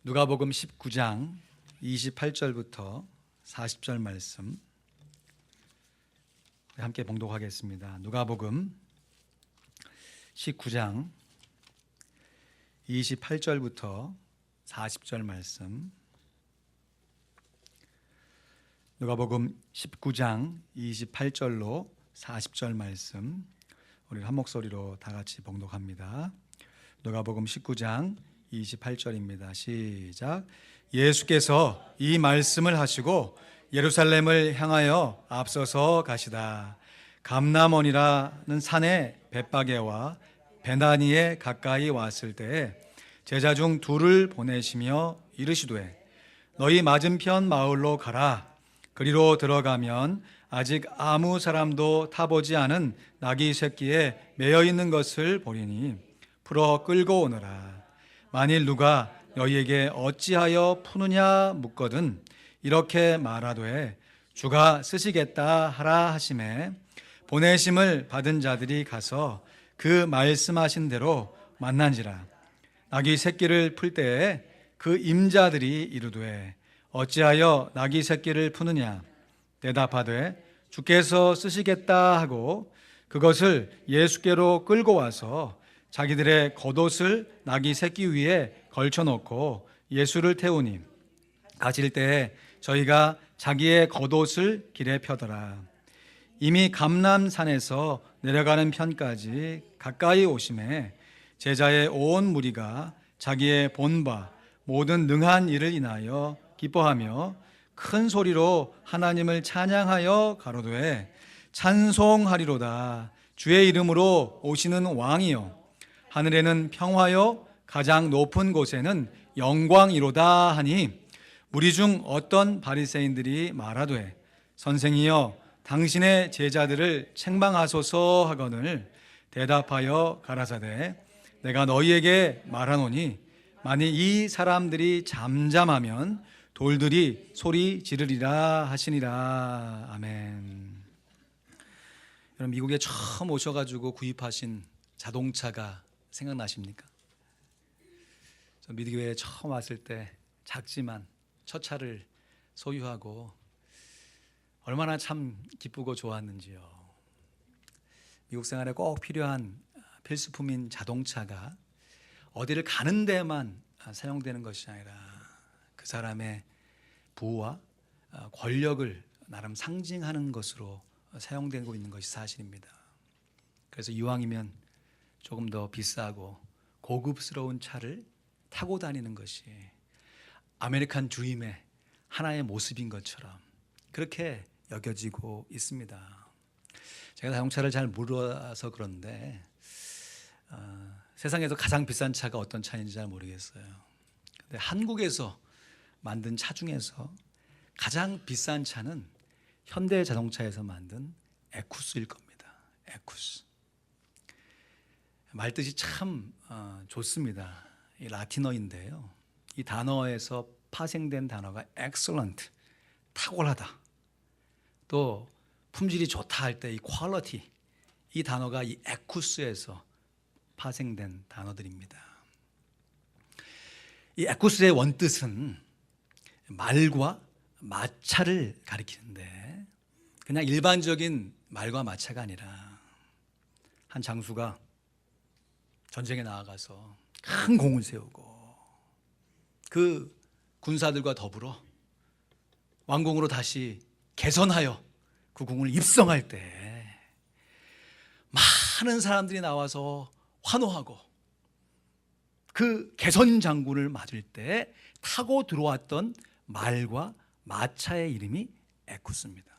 누가복음 19장 28절부터 40절 말씀 함께 봉독하겠습니다. 누가복음 19장 28절부터 40절 말씀. 누가복음 19장 28절로 40절 말씀 우리 한 목소리로 다 같이 봉독합니다. 누가복음 19장 28절입니다. 시작. 예수께서 이 말씀을 하시고 예루살렘을 향하여 앞서서 가시다 감람원이라는 산에 벳바게와 베다니에 가까이 왔을 때에 제자 중 둘을 보내시며 이르시되 너희 맞은편 마을로 가라. 그리로 들어가면 아직 아무 사람도 타보지 않은 나귀 새끼에 매여 있는 것을 보리니 풀어 끌고 오너라. 만일 누가 너희에게 어찌하여 푸느냐 묻거든 이렇게 말하되 주가 쓰시겠다 하라 하시매 보내심을 받은 자들이 가서 그 말씀하신 대로 만난지라. 나귀 새끼를 풀 때에 그 임자들이 이르되 어찌하여 나귀 새끼를 푸느냐 대답하되 주께서 쓰시겠다 하고 그것을 예수께로 끌고 와서 자기들의 겉옷을 나귀 새끼 위에 걸쳐놓고 예수를 태우니 가실 때에 저희가 자기의 겉옷을 길에 펴더라. 이미 감람산에서 내려가는 편까지 가까이 오심에 제자의 온 무리가 자기의 본바 모든 능한 일을 인하여 기뻐하며 큰 소리로 하나님을 찬양하여 가로되 찬송하리로다. 주의 이름으로 오시는 왕이요 하늘에는 평화요 가장 높은 곳에는 영광이로다 하니 무리 중 어떤 바리새인들이 말하되 선생이여 당신의 제자들을 책망하소서 하거늘 대답하여 가라사대 내가 너희에게 말하노니 만일 이 사람들이 잠잠하면 돌들이 소리 지르리라 하시니라. 아멘. 여러분 미국에 처음 오셔가지고 구입하신 자동차가 생각나십니까? 저 미드교회에 처음 왔을 때 작지만 첫 차를 소유하고 얼마나 참 기쁘고 좋았는지요. 미국 생활에 꼭 필요한 필수품인 자동차가 어디를 가는 데만 사용되는 것이 아니라 그 사람의 부와 권력을 나름 상징하는 것으로 사용되고 있는 것이 사실입니다. 그래서 이왕이면 조금 더 비싸고 고급스러운 차를 타고 다니는 것이 아메리칸 드림의 하나의 모습인 것처럼 그렇게 여겨지고 있습니다. 제가 자동차를 잘 몰라서 그런데 세상에서 가장 비싼 차가 어떤 차인지 잘 모르겠어요. 근데 한국에서 만든 차 중에서 가장 비싼 차는 현대자동차에서 만든 에쿠스일 겁니다. 에쿠스. 말뜻이 참 좋습니다. 이 라틴어인데요. 이 단어에서 파생된 단어가 excellent, 탁월하다. 또 품질이 좋다 할 때 이 quality, 이 단어가 이 에쿠스에서 파생된 단어들입니다. 이 에쿠스의 원뜻은 말과 마차를 가리키는데 그냥 일반적인 말과 마차가 아니라 한 장수가 전쟁에 나아가서 큰 공을 세우고 그 군사들과 더불어 왕궁으로 다시 개선하여 그 궁을 입성할 때 많은 사람들이 나와서 환호하고 그 개선 장군을 맞을 때 타고 들어왔던 말과 마차의 이름이 에쿠스입니다.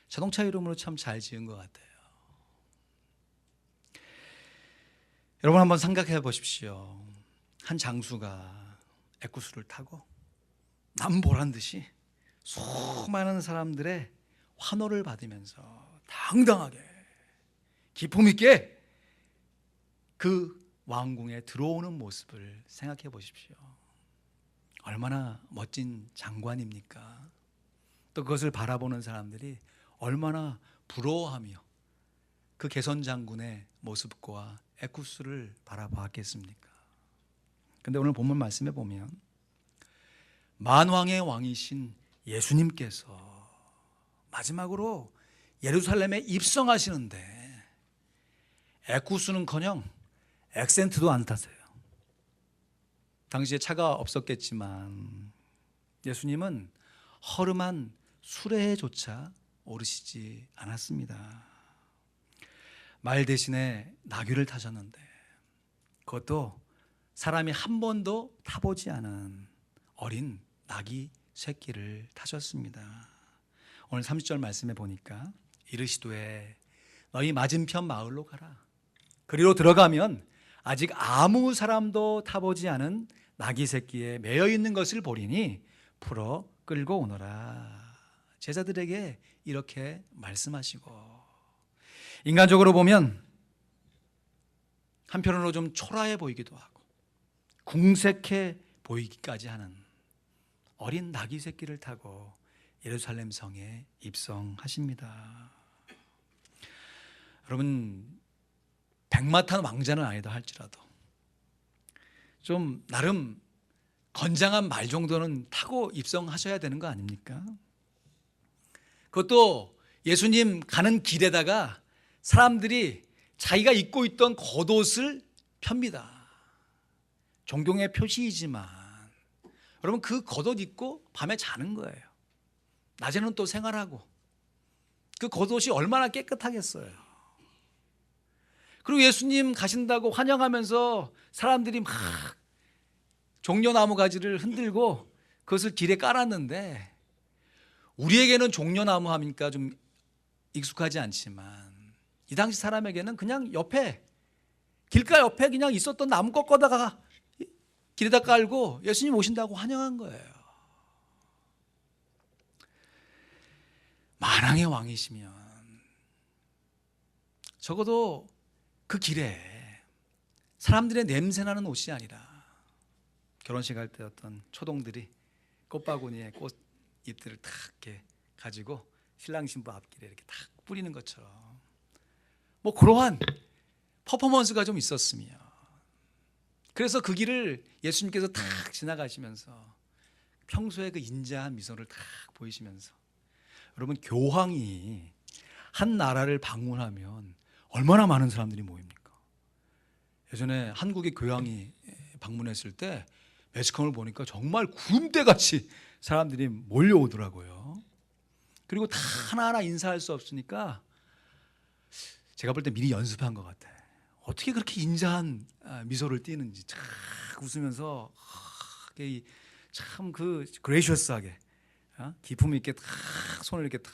자동차 이름으로 참 잘 지은 것 같아요. 여러분 한번 생각해 보십시오. 한 장수가 에쿠스를 타고 남보란 듯이 수많은 사람들의 환호를 받으면서 당당하게 기품 있게 그 왕궁에 들어오는 모습을 생각해 보십시오. 얼마나 멋진 장관입니까? 또 그것을 바라보는 사람들이 얼마나 부러워하며 그 개선 장군의 모습과 에쿠스를 바라봤겠습니까? 근데 오늘 본문 말씀에 보면 만왕의 왕이신 예수님께서 마지막으로 예루살렘에 입성하시는데 애구수는커녕 액센트도 안 타세요. 당시에 차가 없었겠지만 예수님은 허름한 수레조차 오르시지 않았습니다. 말 대신에 나귀를 타셨는데 그것도 사람이 한 번도 타보지 않은 어린 나귀 새끼를 타셨습니다. 오늘 30절 말씀에 보니까 이르시되 너희 맞은편 마을로 가라. 그리로 들어가면 아직 아무 사람도 타보지 않은 나귀 새끼에 매여 있는 것을 보리니 풀어 끌고 오너라. 제자들에게 이렇게 말씀하시고, 인간적으로 보면 한편으로 좀 초라해 보이기도 하고 궁색해 보이기까지 하는 어린 나귀 새끼를 타고 예루살렘 성에 입성하십니다. 여러분, 백마탄 왕자는 아니다 할지라도 좀 나름 건장한 말 정도는 타고 입성하셔야 되는 거 아닙니까? 그것도 예수님 가는 길에다가 사람들이 자기가 입고 있던 겉옷을 펴니다. 존경의 표시이지만 여러분, 그 겉옷 입고 밤에 자는 거예요. 낮에는 또 생활하고. 그 겉옷이 얼마나 깨끗하겠어요. 그리고 예수님 가신다고 환영하면서 사람들이 막 종려나무 가지를 흔들고 그것을 길에 깔았는데, 우리에게는 종려나무 하니까 좀 익숙하지 않지만 이 당시 사람에게는 그냥 옆에, 길가 옆에 그냥 있었던 나무 꺾어다가 길에다 깔고 예수님 오신다고 환영한 거예요. 만왕의 왕이시면 적어도 그 길에 사람들의 냄새나는 옷이 아니라 결혼식 할 때 어떤 초동들이 꽃바구니에 꽃잎들을 탁 이렇게 가지고 신랑 신부 앞길에 이렇게 탁 뿌리는 것처럼 뭐 그러한 퍼포먼스가 좀 있었으며, 그래서 그 길을 예수님께서 탁 지나가시면서 평소에 그 인자한 미소를 탁 보이시면서, 여러분, 교황이 한 나라를 방문하면 얼마나 많은 사람들이 모입니까? 예전에 한국의 교황이 방문했을 때 매스컴을 보니까 정말 구름대같이 사람들이 몰려오더라고요. 그리고 다 하나하나 인사할 수 없으니까 제가 볼 때 미리 연습한 것 같아요. 어떻게 그렇게 인자한 미소를 띠는지 쫙 웃으면서 참 그 그레이셔스하게 기품 있게 탁 손을 이렇게 탁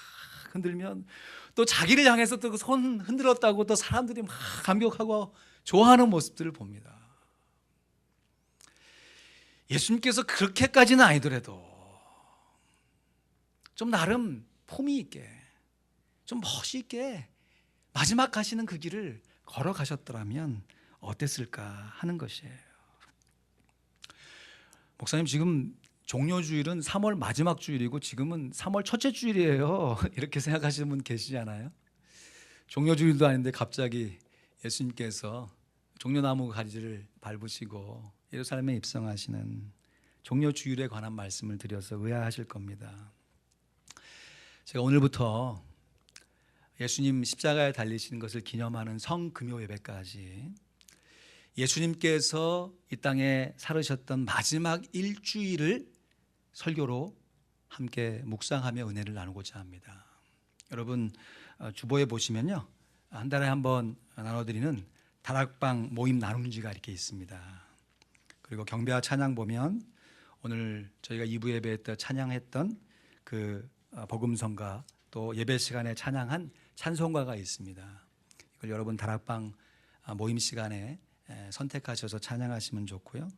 흔들면 또 자기를 향해서 또 그 손 흔들었다고 또 사람들이 막 감격하고 좋아하는 모습들을 봅니다. 예수님께서 그렇게까지는 아니더라도 좀 나름 품위 있게, 좀 멋 있게 마지막 가시는 그 길을 걸어가셨더라면 어땠을까 하는 것이에요. 목사님, 지금 종료주일은 3월 마지막 주일이고 지금은 3월 첫째 주일이에요. 이렇게 생각하시는 분 계시지 않아요? 종료주일도 아닌데 갑자기 예수님께서 종려나무 가지를 밟으시고 예루살렘에 입성하시는 종료주일에 관한 말씀을 드려서 의아하실 겁니다. 제가 오늘부터 예수님 십자가에 달리시는 것을 기념하는 성금요 예배까지 예수님께서 이 땅에 살으셨던 마지막 일주일을 설교로 함께 묵상하며 은혜를 나누고자 합니다. 여러분, 주보에 보시면요, 한 달에 한 번 나눠드리는 다락방 모임 나눔지가 이렇게 있습니다. 그리고 경배와 찬양 보면 오늘 저희가 2부 예배 때 찬양했던 그 복음성가, 또 예배 시간에 찬양한 찬송가가 있습니다. 이걸 여러분 다락방 모임 시간에 선택하셔서 찬양하시면 좋고요.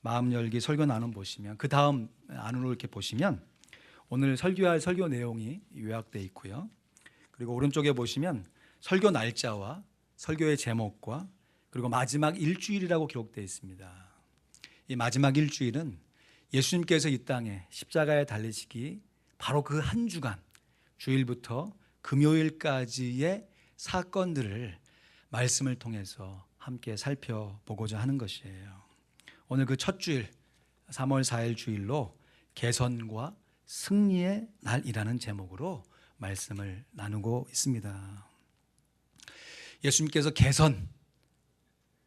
마음 열기 설교 나눔 보시면 그 다음 안으로 이렇게 보시면 오늘 설교할 설교 내용이 요약되어 있고요. 그리고 오른쪽에 보시면 설교 날짜와 설교의 제목과 그리고 마지막 일주일이라고 기록되어 있습니다. 이 마지막 일주일은 예수님께서 이 땅에 십자가에 달리시기 바로 그 한 주간, 주일부터 금요일까지의 사건들을 말씀을 통해서 함께 살펴보고자 하는 것이에요. 오늘 그 첫 주일 3월 4일 주일로 개선과 승리의 날이라는 제목으로 말씀을 나누고 있습니다. 예수님께서 개선,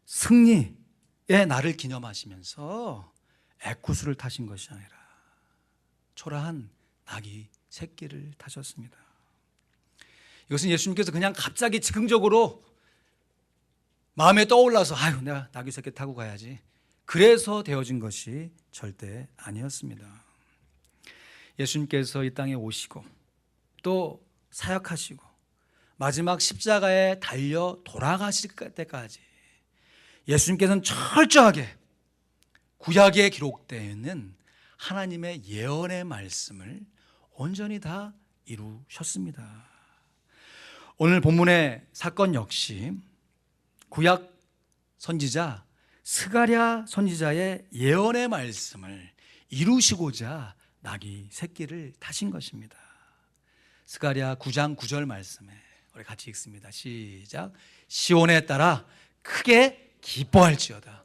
승리의 날을 기념하시면서 에쿠스를 타신 것이 아니라 초라한 나귀 새끼를 타셨습니다. 이것은 예수님께서 그냥 갑자기 즉흥적으로 마음에 떠올라서 아유 내가 나귀 새끼 타고 가야지, 그래서 되어진 것이 절대 아니었습니다. 예수님께서 이 땅에 오시고 또 사역하시고 마지막 십자가에 달려 돌아가실 때까지 예수님께서는 철저하게 구약에 기록되어 있는 하나님의 예언의 말씀을 온전히 다 이루셨습니다. 오늘 본문의 사건 역시 구약 선지자 스가랴 선지자의 예언의 말씀을 이루시고자 나귀 새끼를 타신 것입니다. 스가랴 9장 9절 말씀에 우리 같이 읽습니다. 시작. 시온에 따라 크게 기뻐할지어다.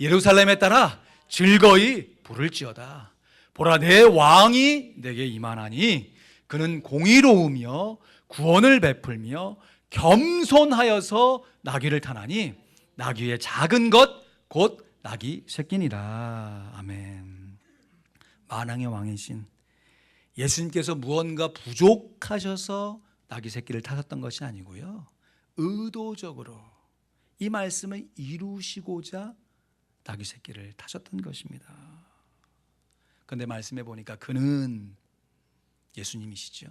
예루살렘에 따라 즐거이 부를지어다. 보라, 내 왕이 내게 임하나니 그는 공의로우며 구원을 베풀며 겸손하여서 나귀를 타나니 나귀의 작은 것 곧 나귀 새끼니라. 아멘. 만왕의 왕이신 예수님께서 무언가 부족하셔서 나귀 새끼를 타셨던 것이 아니고요, 의도적으로 이 말씀을 이루시고자 나귀 새끼를 타셨던 것입니다. 그런데 말씀해 보니까 그는 예수님이시죠.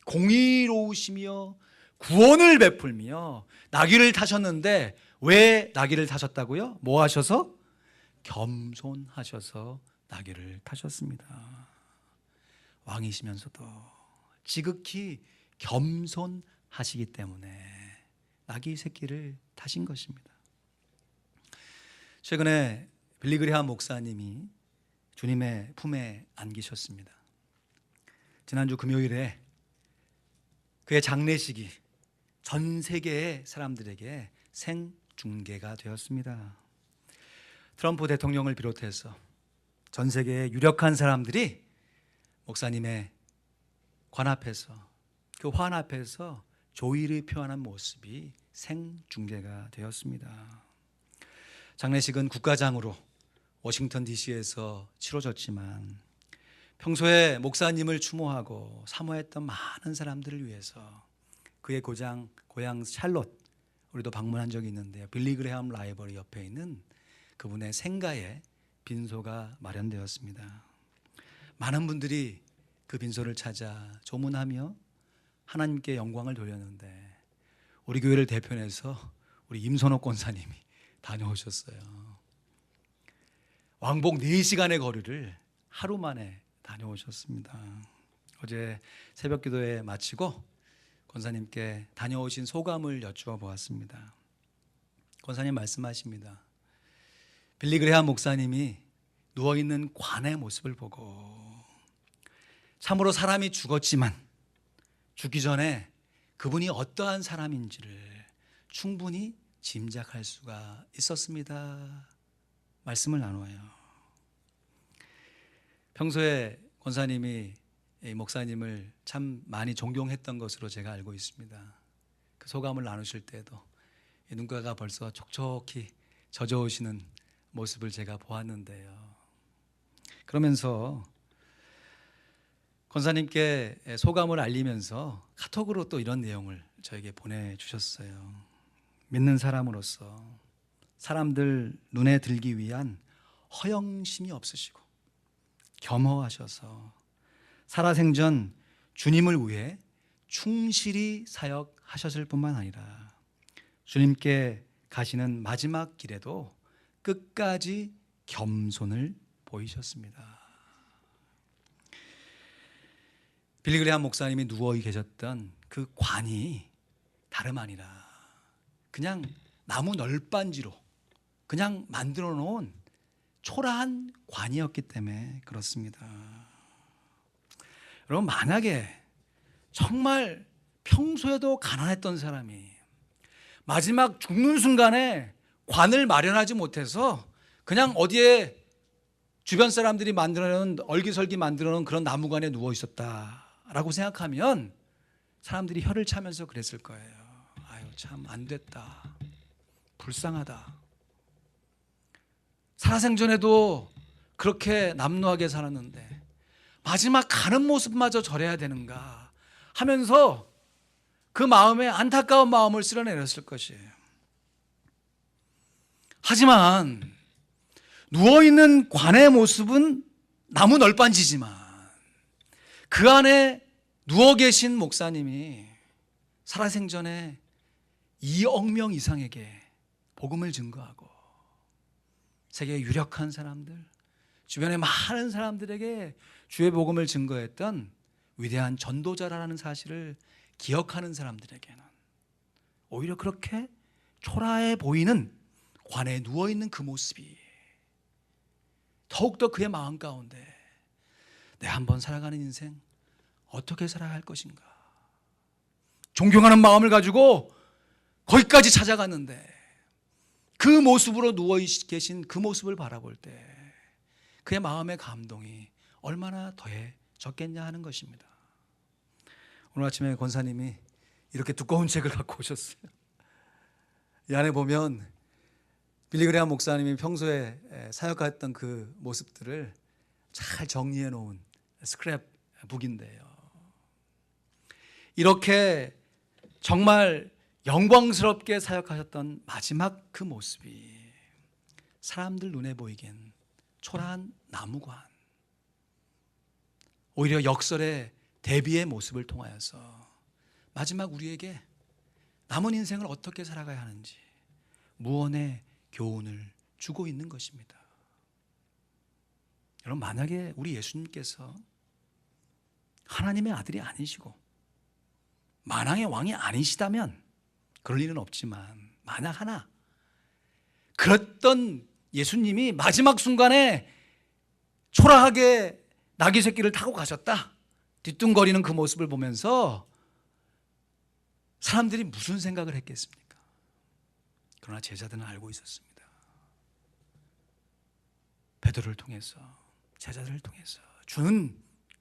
공의로우시며 구원을 베풀며 나귀를 타셨는데 왜 나귀를 타셨다고요? 뭐 하셔서? 겸손하셔서 나귀를 타셨습니다. 왕이시면서도 지극히 겸손하시기 때문에 나귀 새끼를 타신 것입니다. 최근에 빌리그레함 목사님이 주님의 품에 안기셨습니다. 지난주 금요일에 그의 장례식이 전 세계의 사람들에게 생중계가 되었습니다. 트럼프 대통령을 비롯해서 전 세계의 유력한 사람들이 목사님의 관 앞에서, 그 환 앞에서 조의를 표하는 모습이 생중계가 되었습니다. 장례식은 국가장으로 워싱턴 DC에서 치러졌지만 평소에 목사님을 추모하고 사모했던 많은 사람들을 위해서 그의 고향 샬롯, 우리도 방문한 적이 있는데요, 빌리그레함 라이브러리 옆에 있는 그분의 생가에 빈소가 마련되었습니다. 많은 분들이 그 빈소를 찾아 조문하며 하나님께 영광을 돌렸는데 우리 교회를 대표해서 우리 임선옥 권사님이 다녀오셨어요. 왕복 4시간의 거리를 하루 만에 다녀오셨습니다. 어제 새벽 기도회 마치고 권사님께 다녀오신 소감을 여쭈어 보았습니다. 권사님 말씀하십니다. 빌리그레함 목사님이 누워있는 관의 모습을 보고 참으로 사람이 죽었지만 죽기 전에 그분이 어떠한 사람인지를 충분히 짐작할 수가 있었습니다. 말씀을 나누어요. 평소에 권사님이 이 목사님을 참 많이 존경했던 것으로 제가 알고 있습니다. 그 소감을 나누실 때도 눈가가 벌써 촉촉히 젖어오시는 모습을 제가 보았는데요. 그러면서 권사님께 소감을 알리면서 카톡으로 또 이런 내용을 저에게 보내주셨어요. 믿는 사람으로서 사람들 눈에 들기 위한 허영심이 없으시고 겸허하셔서 살아생전 주님을 위해 충실히 사역하셨을 뿐만 아니라 주님께 가시는 마지막 길에도 끝까지 겸손을 보이셨습니다. 빌리그레함 목사님이 누워 계셨던 그 관이 다름 아니라 그냥 나무 널빤지로 그냥 만들어 놓은 초라한 관이었기 때문에 그렇습니다. 여러분, 만약에 정말 평소에도 가난했던 사람이 마지막 죽는 순간에 관을 마련하지 못해서 그냥 어디에 주변 사람들이 만들어놓은 얼기설기 만들어놓은 그런 나무관에 누워 있었다라고 생각하면 사람들이 혀를 차면서 그랬을 거예요. 아유, 참 안 됐다. 불쌍하다. 살아생전에도 그렇게 남루하게 살았는데 마지막 가는 모습마저 저래야 되는가 하면서 그 마음에 안타까운 마음을 쓸어내렸을 것이에요. 하지만 누워있는 관의 모습은 나무 널빤지지만 그 안에 누워 계신 목사님이 살아생전에 2억 명 이상에게 복음을 증거하고 세계의 유력한 사람들, 주변의 많은 사람들에게 주의 복음을 증거했던 위대한 전도자라는 사실을 기억하는 사람들에게는 오히려 그렇게 초라해 보이는 관에 누워있는 그 모습이 더욱더 그의 마음 가운데 내 한번 살아가는 인생 어떻게 살아야 할 것인가, 존경하는 마음을 가지고 거기까지 찾아갔는데 그 모습으로 누워 계신 그 모습을 바라볼 때 그의 마음의 감동이 얼마나 더해졌겠냐 하는 것입니다. 오늘 아침에 권사님이 이렇게 두꺼운 책을 갖고 오셨어요. 이 안에 보면 빌리그레암 목사님이 평소에 사역했던 그 모습들을 잘 정리해 놓은 스크랩북인데요. 이렇게 정말 영광스럽게 사역하셨던 마지막 그 모습이 사람들 눈에 보이기엔 초라한 나무관, 오히려 역설의 대비의 모습을 통하여서 마지막 우리에게 남은 인생을 어떻게 살아가야 하는지 무언의 교훈을 주고 있는 것입니다. 여러분, 만약에 우리 예수님께서 하나님의 아들이 아니시고 만왕의 왕이 아니시다면 그럴 일은 없지만 만약 하나 그랬던 예수님이 마지막 순간에 초라하게 나귀 새끼를 타고 가셨다, 뒤뚱거리는 그 모습을 보면서 사람들이 무슨 생각을 했겠습니까? 그러나 제자들은 알고 있었습니다. 베드로를 통해서, 제자들을 통해서 주는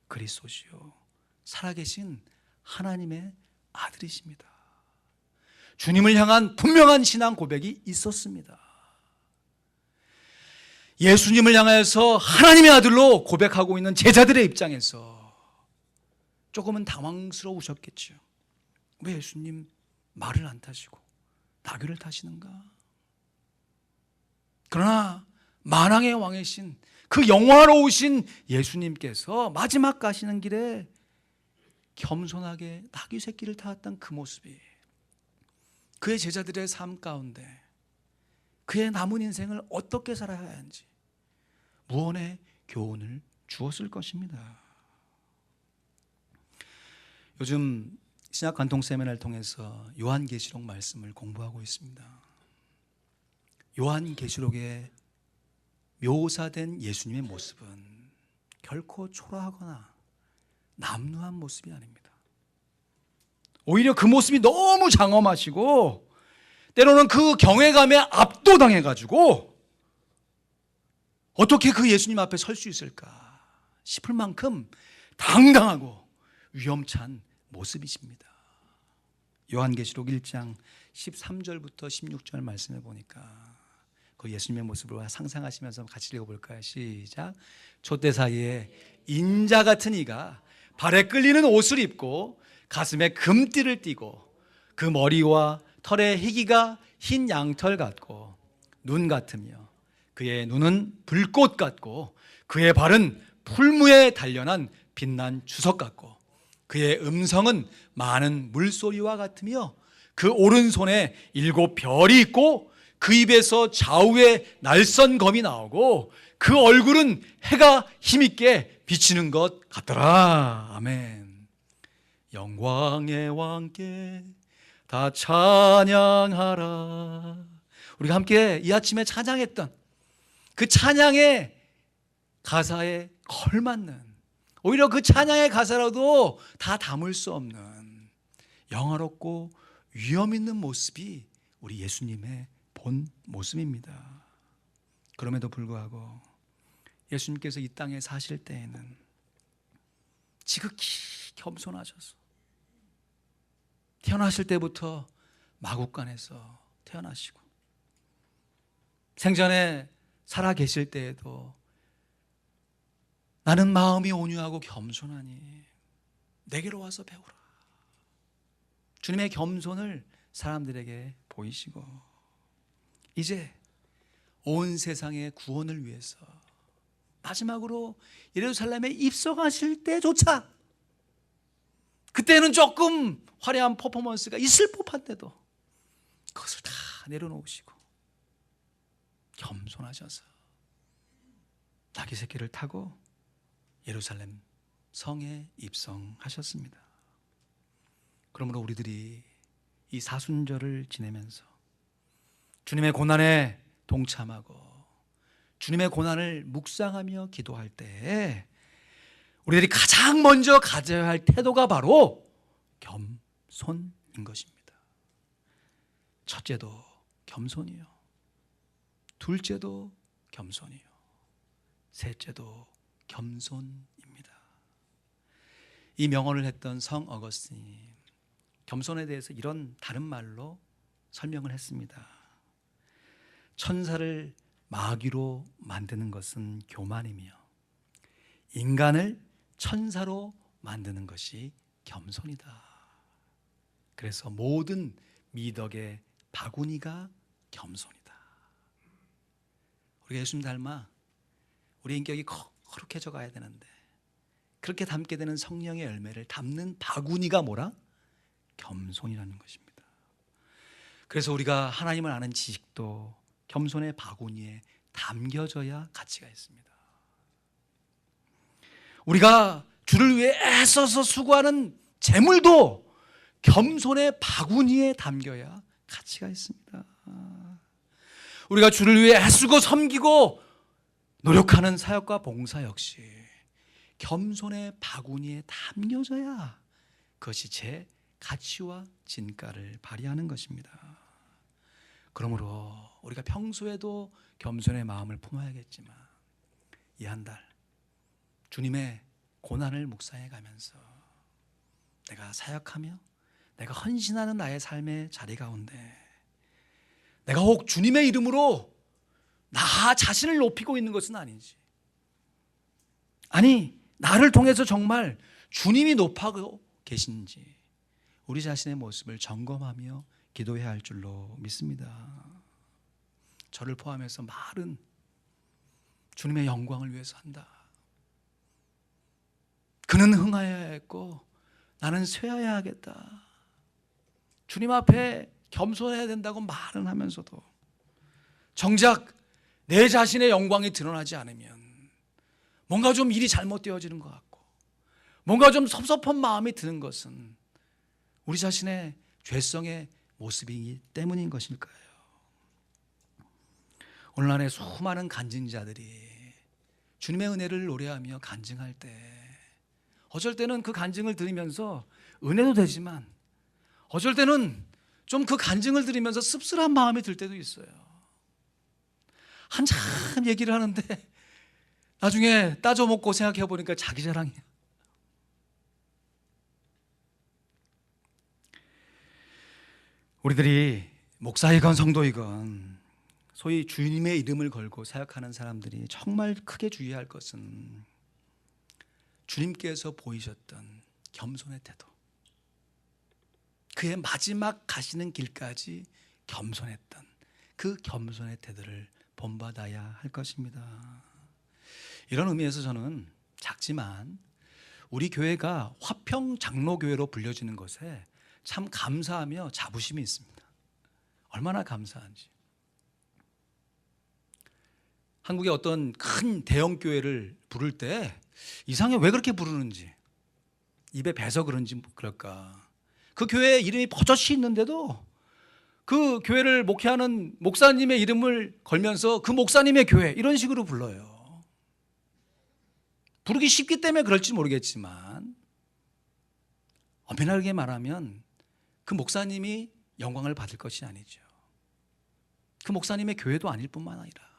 그리스도시요 살아계신 하나님의 아들이십니다. 주님을 향한 분명한 신앙 고백이 있었습니다. 예수님을 향해서 하나님의 아들로 고백하고 있는 제자들의 입장에서 조금은 당황스러우셨겠죠. 왜 예수님 말을 안 타시고 나귀를 타시는가? 그러나 만왕의 왕이신 그 영화로우신 예수님께서 마지막 가시는 길에 겸손하게 나귀 새끼를 타았던 그 모습이 그의 제자들의 삶 가운데 그의 남은 인생을 어떻게 살아야 하는지 무언의 교훈을 주었을 것입니다. 요즘 신약 관통 세미나를 통해서 요한계시록 말씀을 공부하고 있습니다. 요한계시록에 묘사된 예수님의 모습은 결코 초라하거나 남루한 모습이 아닙니다. 오히려 그 모습이 너무 장엄하시고 때로는 그 경외감에 압도당해가지고 어떻게 그 예수님 앞에 설 수 있을까 싶을 만큼 당당하고 위험찬 모습이십니다. 요한계시록 1장 13절부터 16절 말씀해 보니까 그 예수님의 모습을 상상하시면서 같이 읽어볼까요? 시작. 촛대 사이에 인자 같은 이가 발에 끌리는 옷을 입고 가슴에 금띠를 띠고 그 머리와 털의 희기가 흰 양털 같고 눈 같으며 그의 눈은 불꽃 같고 그의 발은 풀무에 단련한 빛난 주석 같고 그의 음성은 많은 물소리와 같으며 그 오른손에 7 별이 있고 그 입에서 좌우에 날선 검이 나오고 그 얼굴은 해가 힘있게 비치는 것 같더라. 아멘. 영광의 왕께 다 찬양하라. 우리가 함께 이 아침에 찬양했던 그 찬양의 가사에 걸맞는, 오히려 그 찬양의 가사라도 다 담을 수 없는 영화롭고 위험 있는 모습이 우리 예수님의 본 모습입니다. 그럼에도 불구하고 예수님께서 이 땅에 사실 때에는 지극히 겸손하셔서 태어나실 때부터 마국간에서 태어나시고 생전에 살아 계실 때에도 나는 마음이 온유하고 겸손하니 내게로 와서 배우라. 주님의 겸손을 사람들에게 보이시고 이제 온 세상의 구원을 위해서 마지막으로 예루살렘에 입성하실 때조차 그때는 조금 화려한 퍼포먼스가 있을 법한데도 그것을 다 내려놓으시고 겸손하셔서 나귀 새끼를 타고 예루살렘 성에 입성하셨습니다. 그러므로 우리들이 이 사순절을 지내면서 주님의 고난에 동참하고 주님의 고난을 묵상하며 기도할 때 우리들이 가장 먼저 가져야 할 태도가 바로 겸손인 것입니다. 첫째도 겸손이요, 둘째도 겸손이요, 셋째도 겸손입니다. 이 명언을 했던 성 어거스틴이 겸손에 대해서 이런 다른 말로 설명을 했습니다. 천사를 마귀로 만드는 것은 교만이며 인간을 천사로 만드는 것이 겸손이다. 그래서 모든 미덕의 바구니가 겸손이다. 우리가 예수님 닮아 우리 인격이 거룩해져 가야 되는데 그렇게 담게 되는 성령의 열매를 담는 바구니가 뭐라? 겸손이라는 것입니다. 그래서 우리가 하나님을 아는 지식도 겸손의 바구니에 담겨져야 가치가 있습니다. 우리가 주를 위해 애써서 수고하는 재물도 겸손의 바구니에 담겨야 가치가 있습니다. 우리가 주를 위해 애쓰고 섬기고 노력하는 사역과 봉사 역시 겸손의 바구니에 담겨져야 그것이 제 가치와 진가를 발휘하는 것입니다. 그러므로 우리가 평소에도 겸손의 마음을 품어야겠지만 이 한 달 주님의 고난을 묵상해 가면서 내가 사역하며 내가 헌신하는 나의 삶의 자리 가운데 내가 혹 주님의 이름으로 나 자신을 높이고 있는 것은 아닌지, 아니 나를 통해서 정말 주님이 높아고 계신지 우리 자신의 모습을 점검하며 기도해야 할 줄로 믿습니다. 저를 포함해서 말은 주님의 영광을 위해서 한다. 그는 흥하여야 했고 나는 쇠하여야 하겠다. 주님 앞에 겸손해야 된다고 말은 하면서도 정작 내 자신의 영광이 드러나지 않으면 뭔가 좀 일이 잘못되어지는 것 같고 뭔가 좀 섭섭한 마음이 드는 것은 우리 자신의 죄성의 모습이기 때문인 것일까요? 오늘날의 수많은 간증자들이 주님의 은혜를 노래하며 간증할 때 어쩔 때는 그 간증을 들으면서 은혜도 되지만 어쩔 때는 좀 그 간증을 들으면서 씁쓸한 마음이 들 때도 있어요. 한참 얘기를 하는데 나중에 따져먹고 생각해 보니까 자기 자랑이야. 우리들이 목사이건 성도이건 소위 주님의 이름을 걸고 사역하는 사람들이 정말 크게 주의해야 할 것은 주님께서 보이셨던 겸손의 태도, 그의 마지막 가시는 길까지 겸손했던 그 겸손의 태도를 본받아야 할 것입니다. 이런 의미에서 저는 작지만 우리 교회가 화평장로교회로 불려지는 것에 참 감사하며 자부심이 있습니다. 얼마나 감사한지. 한국의 어떤 큰 대형 교회를 부를 때 이상해, 왜 그렇게 부르는지, 입에 배서 그런지 그럴까. 그 교회에 이름이 버젓이 있는데도 그 교회를 목회하는 목사님의 이름을 걸면서 그 목사님의 교회 이런 식으로 불러요. 부르기 쉽기 때문에 그럴지 모르겠지만 엄연하게 말하면 그 목사님이 영광을 받을 것이 아니죠. 그 목사님의 교회도 아닐 뿐만 아니라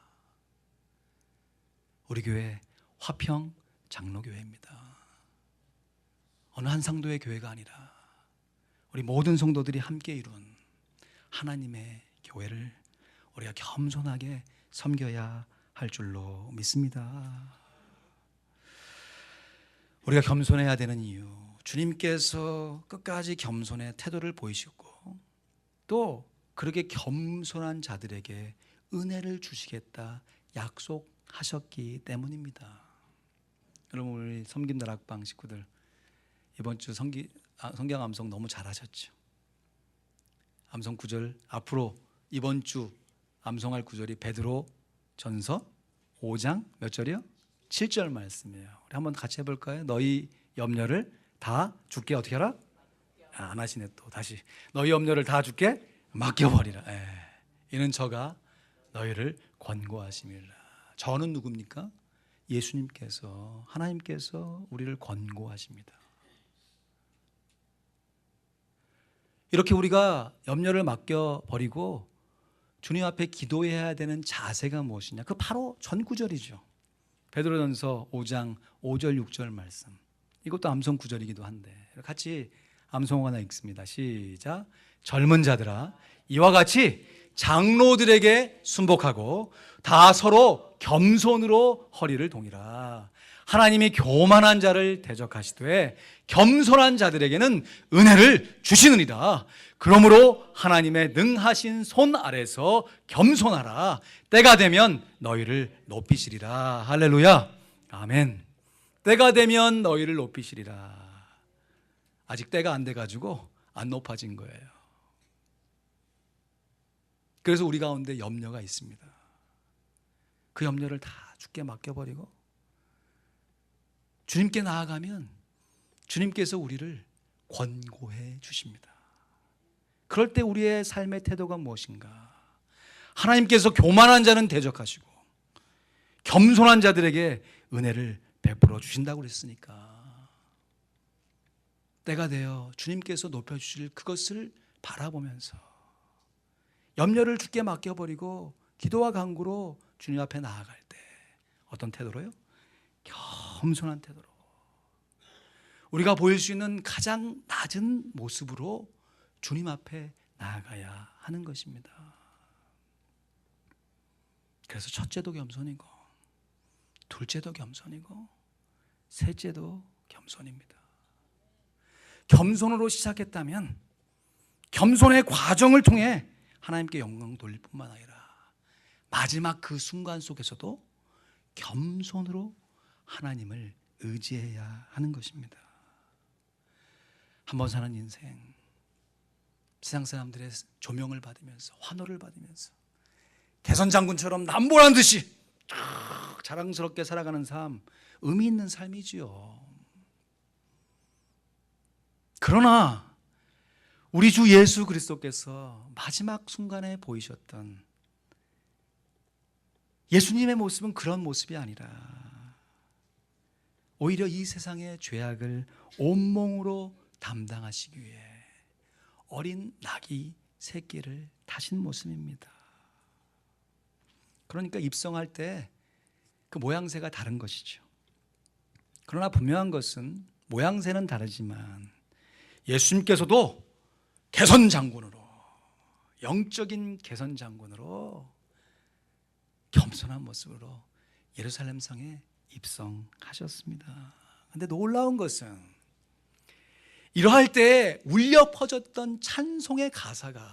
우리 교회 화평 장로교회입니다. 어느 한 상도의 교회가 아니라 우리 모든 성도들이 함께 이룬 하나님의 교회를 우리가 겸손하게 섬겨야 할 줄로 믿습니다. 우리가 겸손해야 되는 이유, 주님께서 끝까지 겸손의 태도를 보이셨고 또 그렇게 겸손한 자들에게 은혜를 주시겠다 약속하셨기 때문입니다. 여러분, 우리 섬김 다락방 식구들 이번 주 성경 암송 너무 잘하셨죠? 암송 구절, 앞으로 이번 주 암송할 구절이 베드로 전서 5장 몇 절이요? 7절 말씀이에요. 우리 한번 같이 해볼까요? 너희 염려를 다 주께 어떻게 하라? 안 하시네. 또 다시 너희 염려를 다 주께 맡겨버리라. 이는 저가 너희를 권고하심이라. 저는 누굽니까? 예수님께서, 하나님께서 우리를 권고하십니다. 이렇게 우리가 염려를 맡겨버리고 주님 앞에 기도해야 되는 자세가 무엇이냐? 그 바로 전 구절이죠. 베드로전서 5장 5절 6절 말씀. 이것도 암송 구절이기도 한데 같이 암송 하나 읽습니다. 시작. 젊은 자들아, 이와 같이 장로들에게 순복하고 다 서로 겸손으로 허리를 동이라. 하나님이 교만한 자를 대적하시되 겸손한 자들에게는 은혜를 주시느니라. 그러므로 하나님의 능하신 손 아래서 겸손하라. 때가 되면 너희를 높이시리라. 할렐루야. 아멘. 때가 되면 너희를 높이시리라. 아직 때가 안 돼가지고 안 높아진 거예요. 그래서 우리 가운데 염려가 있습니다. 그 염려를 다 주께 맡겨버리고 주님께 나아가면 주님께서 우리를 권고해 주십니다. 그럴 때 우리의 삶의 태도가 무엇인가? 하나님께서 교만한 자는 대적하시고 겸손한 자들에게 은혜를 베풀어 주신다고 그랬으니까 때가 되어 주님께서 높여주실 그것을 바라보면서 염려를 주께 맡겨버리고 기도와 간구로 주님 앞에 나아갈 때 어떤 태도로요? 겸손한 태도로 우리가 보일 수 있는 가장 낮은 모습으로 주님 앞에 나아가야 하는 것입니다. 그래서 첫째도 겸손이고 둘째도 겸손이고 셋째도 겸손입니다. 겸손으로 시작했다면 겸손의 과정을 통해 하나님께 영광 돌릴 뿐만 아니라 마지막 그 순간 속에서도 겸손으로 하나님을 의지해야 하는 것입니다. 한 번 사는 인생, 세상 사람들의 조명을 받으면서 환호를 받으면서 개선장군처럼 남보란 듯이 자랑스럽게 살아가는 삶, 의미 있는 삶이지요. 그러나 우리 주 예수 그리스도께서 마지막 순간에 보이셨던 예수님의 모습은 그런 모습이 아니라 오히려 이 세상의 죄악을 온몸으로 담당하시기 위해 어린 나귀 새끼를 타신 모습입니다. 그러니까 입성할 때 그 모양새가 다른 것이죠. 그러나 분명한 것은 모양새는 다르지만 예수님께서도 개선장군으로, 영적인 개선장군으로 겸손한 모습으로 예루살렘 성에 입성하셨습니다. 그런데 놀라운 것은 이러할 때 울려 퍼졌던 찬송의 가사가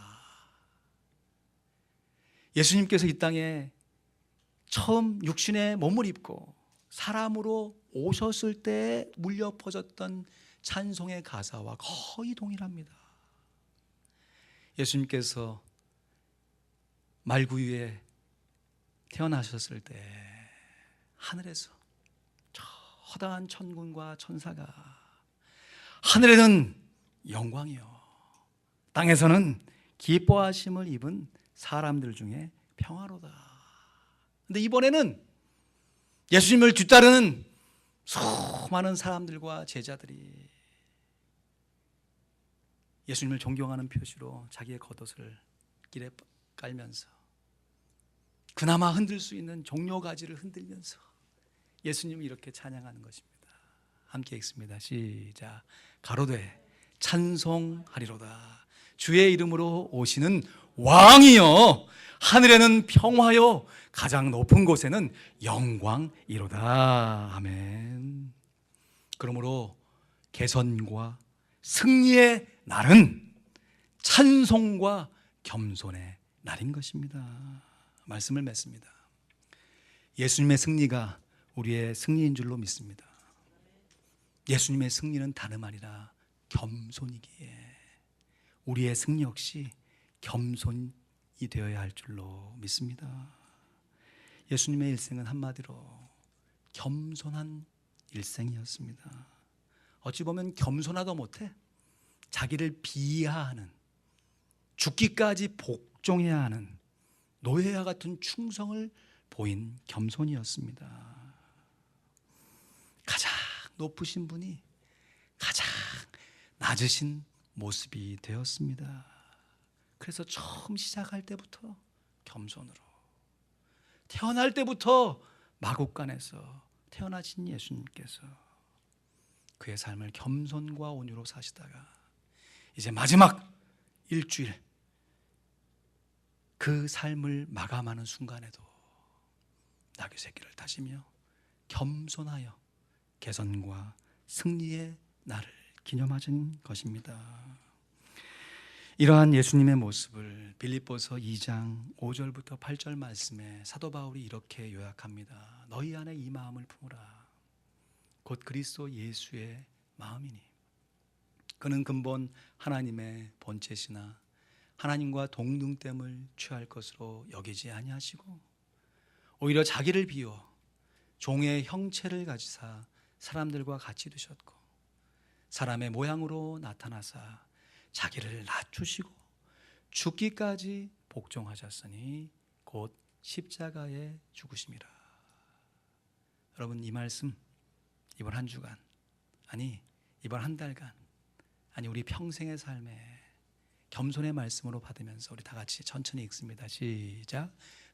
예수님께서 이 땅에 처음 육신의 몸을 입고 사람으로 오셨을 때 울려 퍼졌던 찬송의 가사와 거의 동일합니다. 예수님께서 말구유에 태어나셨을 때 하늘에서 허다한 천군과 천사가, 하늘에는 영광이요 땅에서는 기뻐하심을 입은 사람들 중에 평화로다. 근데 이번에는 예수님을 뒤따르는 수많은 사람들과 제자들이 예수님을 존경하는 표시로 자기의 겉옷을 길에 깔면서 그나마 흔들 수 있는 종려가지를 흔들면서 예수님을 이렇게 찬양하는 것입니다. 함께 읽습니다. 시작. 가로되 찬송하리로다. 주의 이름으로 오시는 왕이여, 하늘에는 평화요, 가장 높은 곳에는 영광이로다. 아멘. 그러므로 개선과 승리의 날은 찬송과 겸손의 날인 것입니다. 말씀을 맺습니다. 예수님의 승리가 우리의 승리인 줄로 믿습니다. 예수님의 승리는 다름 아니라 겸손이기에 우리의 승리 역시 겸손이 되어야 할 줄로 믿습니다. 예수님의 일생은 한마디로 겸손한 일생이었습니다. 어찌 보면 겸손하다 못해 자기를 비하하는, 죽기까지 복종해야 하는 노예와 같은 충성을 보인 겸손이었습니다. 가장 높으신 분이 가장 낮으신 모습이 되었습니다. 그래서 처음 시작할 때부터 겸손으로, 태어날 때부터 마국간에서 태어나신 예수님께서 그의 삶을 겸손과 온유로 사시다가 이제 마지막 일주일 그 삶을 마감하는 순간에도 나귀 새끼를 타시며 겸손하여 개선과 승리의 날을 기념하신 것입니다. 이러한 예수님의 모습을 빌립보서 2장 5절부터 8절 말씀에 사도 바울이 이렇게 요약합니다. 너희 안에 이 마음을 품으라. 곧 그리스도 예수의 마음이니 그는 근본 하나님의 본체시나 하나님과 동등됨을 취할 것으로 여기지 아니하시고 오히려 자기를 비워 종의 형체를 가지사 사람들과 같이 되셨고 사람의 모양으로 나타나사 자기를 낮추시고 죽기까지 복종하셨으니 곧 십자가에 죽으심이라. 여러분, 이 말씀 이번 한 주간, 아니 이번 한 달간, 아니 우리 평생의 삶에 겸손의 말씀으로 받으면서 우리 다 같이 천천히 읽습니다. 시작.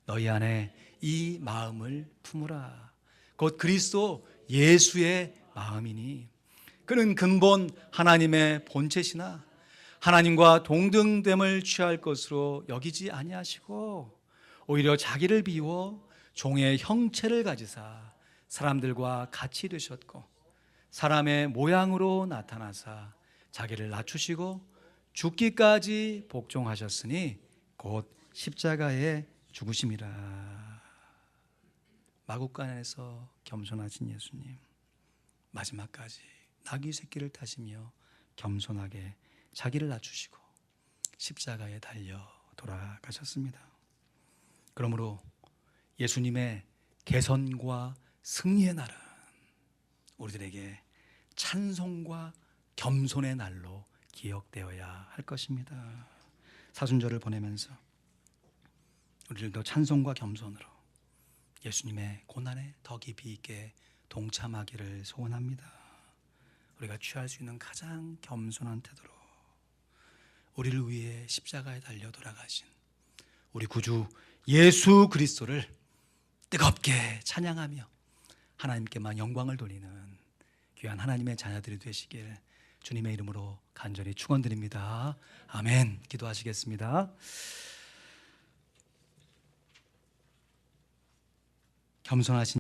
너희 안에 이 마음을 품으라. 곧 그리스도 예수의 마음이니 그는 근본 하나님의 본체시나 하나님과 동등됨을 취할 것으로 여기지 아니하시고 오히려 자기를 비워 종의 형체를 가지사 사람들과 같이 되셨고 사람의 모양으로 나타나사 자기를 낮추시고 죽기까지 복종하셨으니 곧 십자가에 죽으심이라. 마국간에서 겸손하신 예수님, 마지막까지 나귀 새끼를 타시며 겸손하게 자기를 낮추시고 십자가에 달려 돌아가셨습니다. 그러므로 예수님의 개선과 승리의 날은 우리들에게 찬송과 겸손의 날로 기억되어야 할 것입니다. 사순절을 보내면서 우리들도 찬송과 겸손으로 예수님의 고난에 더 깊이 있게 동참하기를 소원합니다. 우리가 취할 수 있는 가장 겸손한 태도로 우리를 위해 십자가에 달려 돌아가신 우리 구주 예수 그리스도를 뜨겁게 찬양하며 하나님께만 영광을 돌리는 귀한 하나님의 자녀들이 되시길 주님의 이름으로 간절히 축원드립니다. 아멘. 기도하시겠습니다. 겸손하신